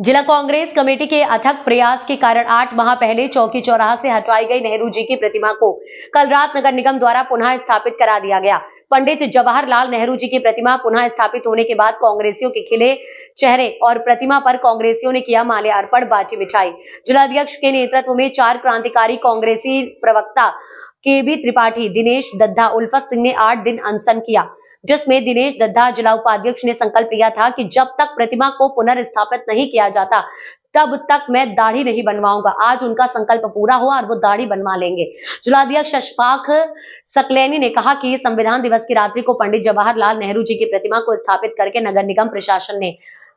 जिला कांग्रेस कमेटी के अथक प्रयास के कारण 8 माह पहले चौकी चौराहा से हटवाई गई नेहरू जी की प्रतिमा को कल रात नगर निगम द्वारा पुनः स्थापित करा दिया गया। पंडित जवाहरलाल नेहरू जी की प्रतिमा पुनः स्थापित होने के बाद कांग्रेसियों के खिले चेहरे और प्रतिमा पर कांग्रेसियों ने किया माल्यार्पण, बाजी बिछाई। जिलाध्यक्ष के नेतृत्व में 4 क्रांतिकारी कांग्रेसी प्रवक्ता केबी त्रिपाठी, दिनेश दद्दा, उल्फत सिंह ने 8 दिन अनशन किया, जिसमें दिनेश दद्दा जिला उपाध्यक्ष ने संकल्प लिया था कि जब तक प्रतिमा को पुनर्स्थापित नहीं किया जाता तब तक मैं दाढ़ी नहीं बनवाऊंगा। आज उनका संकल्प पूरा हुआ और वो दाढ़ी बनवा लेंगे। जिलाध्यक्ष अशफाक सकलैनी ने कहा कि संविधान दिवस की रात्रि को पंडित जवाहरलाल नेहरू जी की प्रतिमा को स्थापित करके नगर निगम प्रशासन ने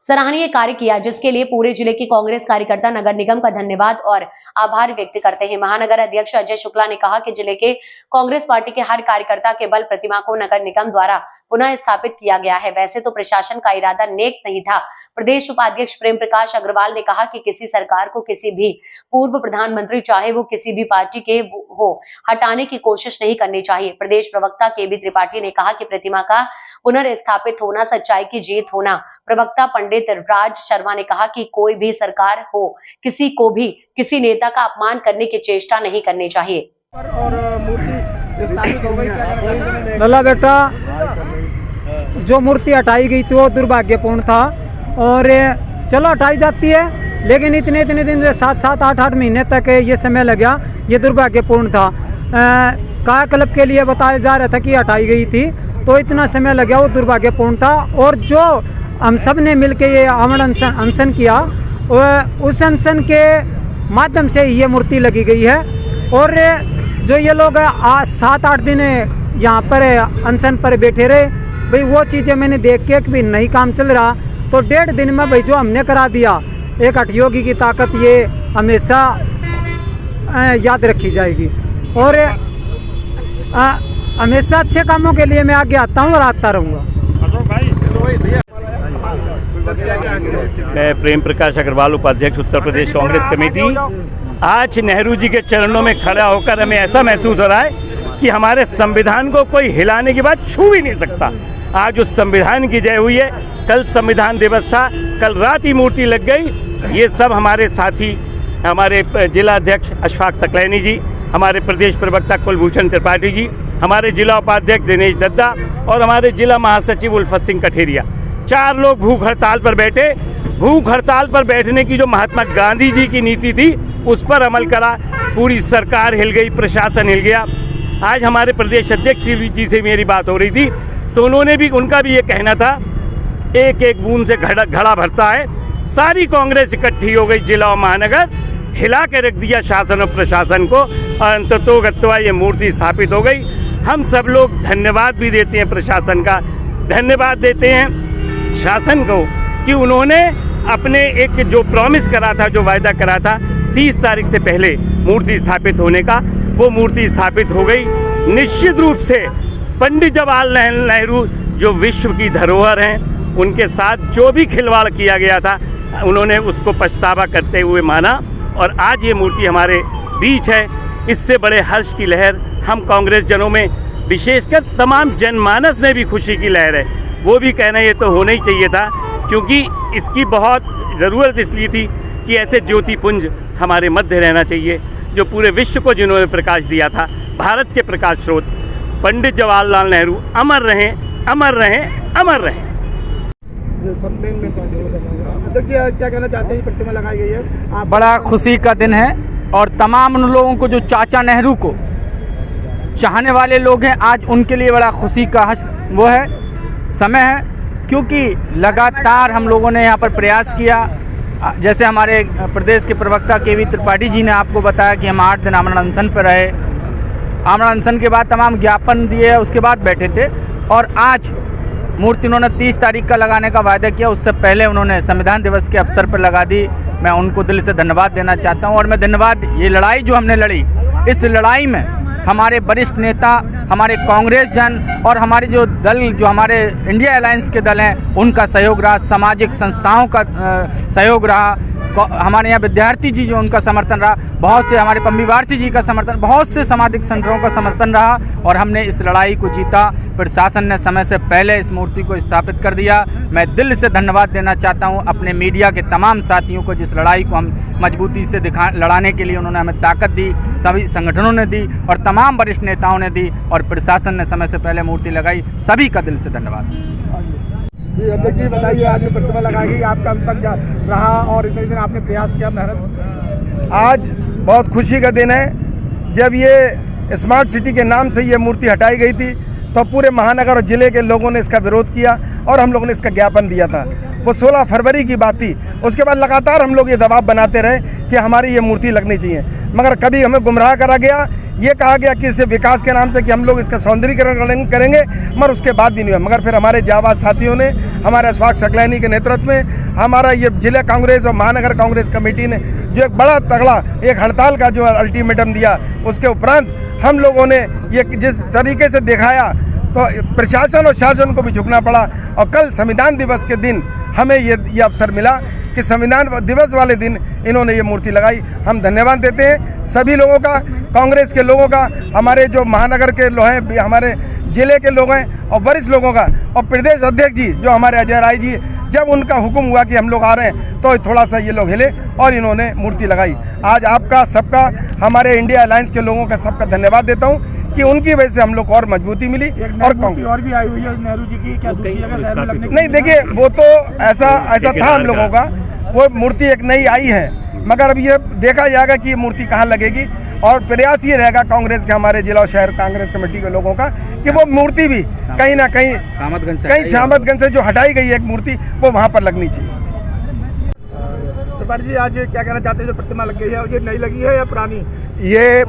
सराहनीय कार्य किया, जिसके लिए पूरे जिले की कांग्रेस कार्यकर्ता नगर निगम का धन्यवाद और आभार व्यक्त करते हैं। महानगर अध्यक्ष अजय शुक्ला ने कहा कि जिले के कांग्रेस पार्टी के हर कार्यकर्ता के बल प्रतिमा को नगर निगम द्वारा पुनः स्थापित किया गया है। वैसे तो प्रशासन का इरादा नेक नहीं था। प्रदेश उपाध्यक्ष प्रेम प्रकाश अग्रवाल ने कहा कि किसी सरकार को किसी भी पूर्व प्रधानमंत्री, चाहे वो किसी भी पार्टी के हो, हटाने की कोशिश नहीं करनी चाहिए। प्रदेश प्रवक्ता केबी त्रिपाठी ने कहा कि प्रतिमा का पुनर्स्थापित होना सच्चाई की जीत होना। प्रवक्ता पंडित राज शर्मा ने कहा कि कोई भी सरकार हो, किसी को भी किसी नेता का अपमान करने की चेष्टा नहीं करनी चाहिए। और मूर्ति स्थापित हो गई। लल्ला बेटा, जो मूर्ति हटाई गई थी वो दुर्भाग्यपूर्ण था और चलो हटाई जाती है, लेकिन इतने दिन से 7-8 महीने तक ये समय लगा, ये दुर्भाग्यपूर्ण था। कायाकल्प के लिए बताया जा रहा था कि हटाई गई थी, तो इतना समय लगा, वो दुर्भाग्यपूर्ण था। और जो हम सब ने मिलकर ये आमरण अनशन किया, उस अनशन के माध्यम से ये मूर्ति लगी गई है। और जो ये लोग 7-8 दिन यहाँ पर अनशन पर बैठे रहे, भाई वो चीज़ें मैंने देख के भी नहीं काम चल रहा, तो 1.5 दिन में भाई जो हमने करा दिया, एक हठयोगी की ताकत ये हमेशा याद रखी जाएगी। और हमेशा अच्छे कामों के लिए मैं आगे आता हूँ और आता रहूँगा। मैं प्रेम प्रकाश अग्रवाल, उपाध्यक्ष उत्तर प्रदेश कांग्रेस कमेटी। आज नेहरू जी के चरणों में खड़ा होकर हमें ऐसा महसूस हो रहा है कि हमारे संविधान को कोई हिलाने की बात छू भी नहीं सकता। आज उस संविधान की जय हुई है। कल संविधान दिवस था, कल रात ही मूर्ति लग गई। ये सब हमारे साथी, हमारे जिला अध्यक्ष अशफाक सकलैनी जी, हमारे प्रदेश प्रवक्ता कुलभूषण त्रिपाठी जी, हमारे जिला उपाध्यक्ष दिनेश दद्दा और हमारे जिला महासचिव उल्फत सिंह कठेरिया, 4 लोग भूख हड़ताल पर बैठे। भूख हड़ताल पर बैठने की जो महात्मा गांधी जी की नीति थी उस पर अमल करा। पूरी सरकार हिल गई, प्रशासन हिल गया। आज हमारे प्रदेश अध्यक्ष जी से मेरी बात हो रही थी, तो उनका भी ये कहना था, एक एक बूंद से घड़ा भरता है। सारी कांग्रेस इकट्ठी हो गई, जिला और महानगर हिला के रख दिया शासन और प्रशासन को, और अंततोगत्वा ये मूर्ति स्थापित हो गई। हम सब लोग धन्यवाद भी देते हैं प्रशासन का, धन्यवाद देते हैं शासन को कि उन्होंने अपने एक जो प्रॉमिस करा था, जो वायदा करा था 30 तारीख से पहले मूर्ति स्थापित होने का, वो मूर्ति स्थापित हो गई। निश्चित रूप से पंडित जवाहरलाल नेहरू जो विश्व की धरोहर हैं, उनके साथ जो भी खिलवाड़ किया गया था उन्होंने उसको पछतावा करते हुए माना, और आज ये मूर्ति हमारे बीच है। इससे बड़े हर्ष की लहर हम कांग्रेस जनों में, विशेषकर तमाम जनमानस में भी खुशी की लहर है। वो भी कहना ये तो होना ही चाहिए था, क्योंकि इसकी बहुत ज़रूरत इसलिए थी कि ऐसे ज्योतिपुंज हमारे मध्य रहना चाहिए, जो पूरे विश्व को जिन्होंने प्रकाश दिया था, भारत के प्रकाश स्रोत पंडित जवाहरलाल नेहरू अमर रहें, अमर रहें, अमर रहें। क्या कहना चाहते हैं? प्रतिमा लगाई गई है, बड़ा खुशी का दिन है और तमाम उन लोगों को जो चाचा नेहरू को चाहने वाले लोग हैं, आज उनके लिए बड़ा खुशी का वो है समय है, क्योंकि लगातार हम लोगों ने यहाँ पर प्रयास किया। जैसे हमारे प्रदेश के प्रवक्ता केबी त्रिपाठी जी ने आपको बताया कि हम 8 दिन आमरण अनशन पर रहे। आमरण अनशन के बाद तमाम ज्ञापन दिए, उसके बाद बैठे थे, और आज मूर्ति उन्होंने 30 तारीख का लगाने का वायदा किया। उससे पहले उन्होंने संविधान दिवस के अवसर पर लगा दी। मैं उनको दिल से धन्यवाद देना चाहता हूँ। और मैं धन्यवाद, ये लड़ाई जो हमने लड़ी, इस लड़ाई में हमारे वरिष्ठ नेता, हमारे कांग्रेस जन और हमारे जो दल, जो हमारे इंडिया अलायंस के दल हैं, उनका सहयोग रहा, सामाजिक संस्थाओं का सहयोग रहा, हमारे यहाँ विद्यार्थी जी जो उनका समर्थन रहा, बहुत से हमारे पम्मी वारसी जी का समर्थन, बहुत से सामाजिक संगठनों का समर्थन रहा और हमने इस लड़ाई को जीता। प्रशासन ने समय से पहले इस मूर्ति को स्थापित कर दिया। मैं दिल से धन्यवाद देना चाहता हूँ अपने मीडिया के तमाम साथियों को, जिस लड़ाई को हम मजबूती से लड़ाने के लिए उन्होंने हमें ताकत दी, सभी संगठनों ने दी और तमाम वरिष्ठ नेताओं ने दी और प्रशासन ने समय से पहले मूर्ति लगाई। सभी का दिल से धन्यवाद। जी अध्यक्ष जी बताइए, आज प्रतिमा लगाई गई, आपका अवसर रहा और इतने दिन आपने प्रयास किया, मेहनत। आज बहुत खुशी का दिन है। जब ये स्मार्ट सिटी के नाम से ये मूर्ति हटाई गई थी तो पूरे महानगर और ज़िले के लोगों ने इसका विरोध किया और हम लोगों ने इसका ज्ञापन दिया था। वो 16 फरवरी की बात थी। उसके बाद लगातार हम लोग ये दबाव बनाते रहे कि हमारी ये मूर्ति लगनी चाहिए, मगर कभी हमें गुमराह करा गया। ये कहा गया कि इसे विकास के नाम से कि हम लोग इसका सौंदर्यीकरण करेंगे, मगर उसके बाद भी नहीं हुआ। मगर फिर हमारे जाबाज साथियों ने, हमारे अशफाक सकलैनी के नेतृत्व में, हमारा ये जिला कांग्रेस और महानगर कांग्रेस कमेटी ने जो एक बड़ा तगड़ा एक हड़ताल का जो अल्टीमेटम दिया, उसके उपरांत हम लोगों ने ये जिस तरीके से दिखाया तो प्रशासन और शासन को भी झुकना पड़ा। और कल संविधान दिवस के दिन हमें ये अवसर मिला कि संविधान दिवस वाले दिन इन्होंने ये मूर्ति लगाई। हम धन्यवाद देते हैं सभी लोगों का, कांग्रेस के लोगों का, हमारे जो महानगर के लोग हैं, हमारे जिले के लोग हैं और वरिष्ठ लोगों का, और प्रदेश अध्यक्ष जी जो हमारे अजय राय जी, जब उनका हुक्म हुआ कि हम लोग आ रहे हैं तो थोड़ा सा ये लोग हिले और इन्होंने मूर्ति लगाई। आज आपका सबका, हमारे इंडिया अलायंस के लोगों का सबका धन्यवाद देता हूँ कि उनकी वजह से हम लोग को और मजबूती मिली। और भी आई हुई है नेहरू जी की, क्या दूसरी जगह शहर में लगने की? नहीं, देखिए वो तो ऐसा था हम लोगों का, वो मूर्ति एक नई आई है, मगर अब ये देखा जाएगा कि ये मूर्ति कहाँ लगेगी। और प्रयास ये रहेगा कांग्रेस के, हमारे जिला और शहर कांग्रेस कमेटी के लोगों का, कि वो मूर्ति भी कहीं ना कहीं सामतगंज से जो हटाई गई है एक मूर्ति, वो वहाँ पर लगनी चाहिए। त्रिपाठी जी, आज क्या कहना चाहते हैं, जो प्रतिमा लग गई है, ये नई लगी है या पुरानी? ये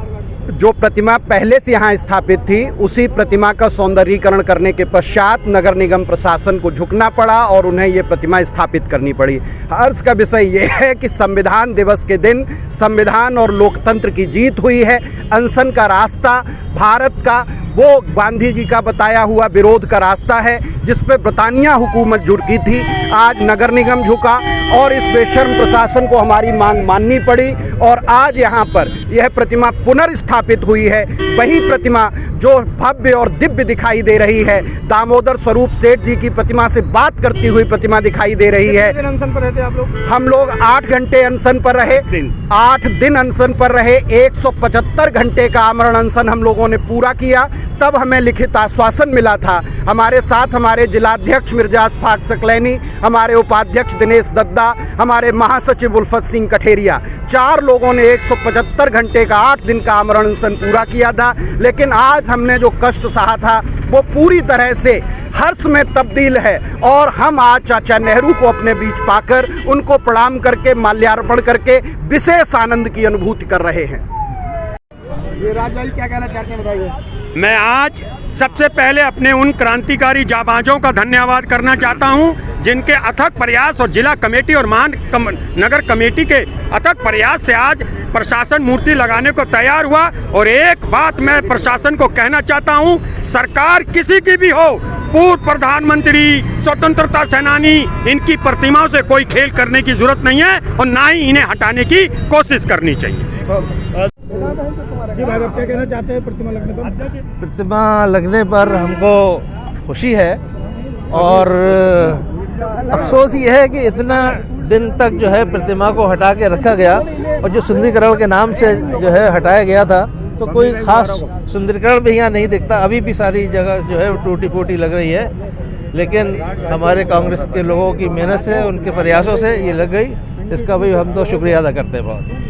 जो प्रतिमा पहले से यहाँ स्थापित थी, उसी प्रतिमा का सौंदर्यीकरण करने के पश्चात नगर निगम प्रशासन को झुकना पड़ा और उन्हें ये प्रतिमा स्थापित करनी पड़ी। हर्ष का विषय ये है कि संविधान दिवस के दिन संविधान और लोकतंत्र की जीत हुई है। अनशन का रास्ता भारत का वो गांधी जी का बताया हुआ विरोध का रास्ता है, जिस पे ब्रिटानिया हुकूमत झुकी थी। आज नगर निगम झुका और इस बेशर्म प्रशासन को हमारी मांग माननी पड़ी और आज यहाँ पर यह प्रतिमा पुनर्स्थापित हुई है। वही प्रतिमा जो भव्य और दिव्य दिखाई दे रही है, दामोदर स्वरूप सेठ जी की प्रतिमा से बात करती हुई प्रतिमा दिखाई दे रही है। अनशन पर रहते आप लोग? हम लोग 8 घंटे अनशन पर रहे, 8 दिन अनशन पर रहे। 175 घंटे का आमरण अनशन हम लोगों ने पूरा किया, तब हमें लिखित आश्वासन मिला था। हमारे साथ हमारे जिलाध्यक्ष मिर्जा अशफाक सकलैनी, हमारे उपाध्यक्ष दिनेश दद्दा, हमारे महासचिव उल्फत सिंह कठेरिया, 4 लोगों ने 175 घंटे का 8 दिन का आमरण अनशन पूरा किया था। लेकिन आज हमने जो कष्ट सहा था वो पूरी तरह से हर्ष में तब्दील है और हम आज चाचा नेहरू को अपने बीच पाकर उनको प्रणाम करके माल्यार्पण करके विशेष आनंद की अनुभूति कर रहे हैं। ये राजा जी क्या कहना चाहते हैं, बताइए। मैं आज सबसे पहले अपने उन क्रांतिकारी जाबाजों का धन्यवाद करना चाहता हूं, जिनके अथक प्रयास और जिला कमेटी और नगर कमेटी के अथक प्रयास से आज प्रशासन मूर्ति लगाने को तैयार हुआ। और एक बात मैं प्रशासन को कहना चाहता हूं, सरकार किसी की भी हो, पूर्व प्रधानमंत्री, स्वतंत्रता सेनानी, इनकी प्रतिमाओं से कोई खेल करने की जरूरत नहीं है और ना ही इन्हें हटाने की कोशिश करनी चाहिए। जी भाई, क्या कहना चाहते हैं प्रतिमा लगने पर? प्रतिमा लगने पर हमको खुशी है और अफसोस ये है कि इतना दिन तक जो है प्रतिमा को हटा के रखा गया और जो सुंदरीकरण के नाम से जो है हटाया गया था, तो कोई खास सुंदरीकरण भी यहाँ नहीं दिखता। अभी भी सारी जगह जो है टूटी फूटी लग रही है, लेकिन हमारे कांग्रेस के लोगों की मेहनत से, उनके प्रयासों से ये लग गई। इसका भी हम तो शुक्रिया अदा करते हैं बहुत।